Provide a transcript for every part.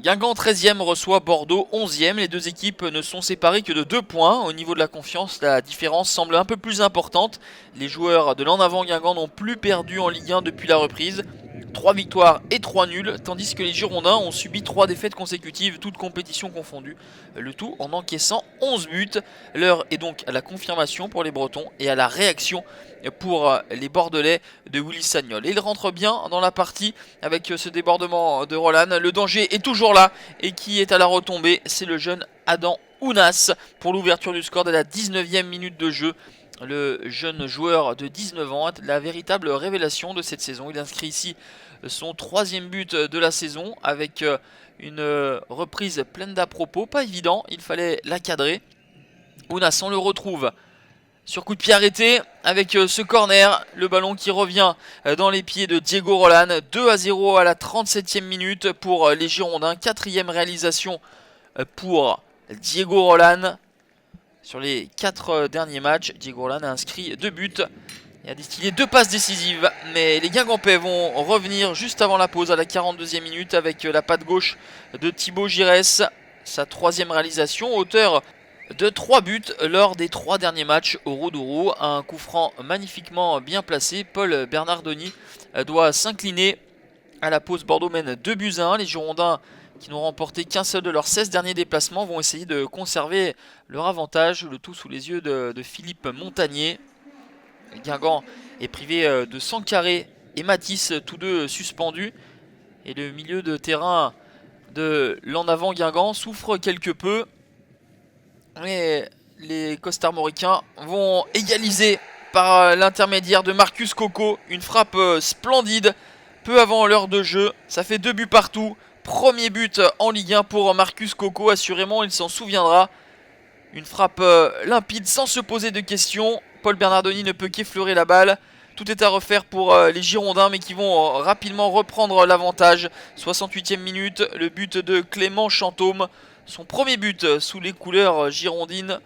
Guingamp 13e reçoit Bordeaux 11e. Les deux équipes ne sont séparées que de 2 points. Au niveau de la confiance, la différence semble un peu plus importante. Les joueurs de l'en avant Guingamp n'ont plus perdu en Ligue 1 depuis la reprise. 3 victoires et 3 nuls, tandis que les Girondins ont subi 3 défaites consécutives, toutes compétitions confondues. Le tout en encaissant 11 buts. L'heure est donc à la confirmation pour les Bretons et à la réaction pour les Bordelais de Willy Sagnol. Et il rentre bien dans la partie avec ce débordement de Roland. Le danger est toujours là et qui est à la retombée, c'est le jeune Adam Ounas pour l'ouverture du score de la 19e minute de jeu. Le jeune joueur de 19 ans, la véritable révélation de cette saison. Il inscrit ici son 3e but de la saison avec une reprise pleine d'à-propos. Pas évident, il fallait la cadrer. Ounas, on le retrouve sur coup de pied arrêté avec ce corner. Le ballon qui revient dans les pieds de Diego Roland. 2-0 à la 37e minute pour les Girondins. 4e réalisation pour Diego Roland. Sur les 4 derniers matchs, Diego Roland a inscrit 2 buts et a distillé 2 passes décisives. Mais les Guingampais vont revenir juste avant la pause à la 42e minute avec la patte gauche de Thibaut Giresse. Sa 3e réalisation, auteur de 3 buts lors des 3 derniers matchs au Roudourou. Un coup franc magnifiquement bien placé. Paul Bernardoni doit s'incliner. À la pause, Bordeaux mène 2-1. Les Girondins, qui n'ont remporté qu'un seul de leurs 16 derniers déplacements, vont essayer de conserver leur avantage, le tout sous les yeux de Philippe Montagnier. Guingamp est privé de Sankaré et Matisse, tous deux suspendus. Et le milieu de terrain de l'en avant Guingamp souffre quelque peu. Et les Costarmoricains vont égaliser par l'intermédiaire de Marcus Coco. Une frappe splendide peu avant l'heure de jeu. Ça fait 2 buts partout. Premier but en Ligue 1 pour Marcus Coco, assurément il s'en souviendra. Une frappe limpide sans se poser de questions. Paul Bernardoni ne peut qu'effleurer la balle. Tout est à refaire pour les Girondins, mais qui vont rapidement reprendre l'avantage. 68e minute, le but de Clément Chantôme. Son premier but sous les couleurs girondines.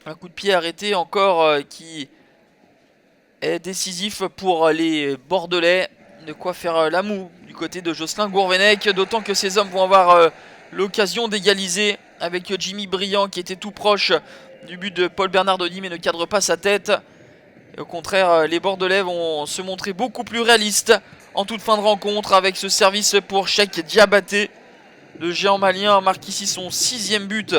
Un coup de pied arrêté encore qui est décisif pour les Bordelais. De quoi faire la moue du côté de Jocelyn Gourvenec, d'autant que ces hommes vont avoir l'occasion d'égaliser avec Jimmy Briand qui était tout proche du but de Paul Bernardoni mais ne cadre pas sa tête. Et au contraire, les Bordelais vont se montrer beaucoup plus réalistes en toute fin de rencontre avec ce service pour Cheikh Diabaté. Le géant malien marque ici son 6e but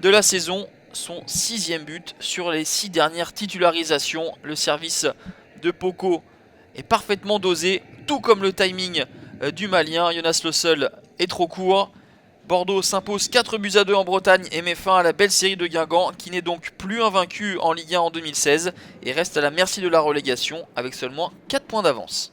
de la saison, son 6e but sur les 6 dernières titularisations. Le service de Poco est parfaitement dosé, tout comme le timing du malien. Jonas Le Seul est trop court. Bordeaux s'impose 4-2 en Bretagne et met fin à la belle série de Guingamp, qui n'est donc plus invaincu en Ligue 1 en 2016 et reste à la merci de la relégation avec seulement 4 points d'avance.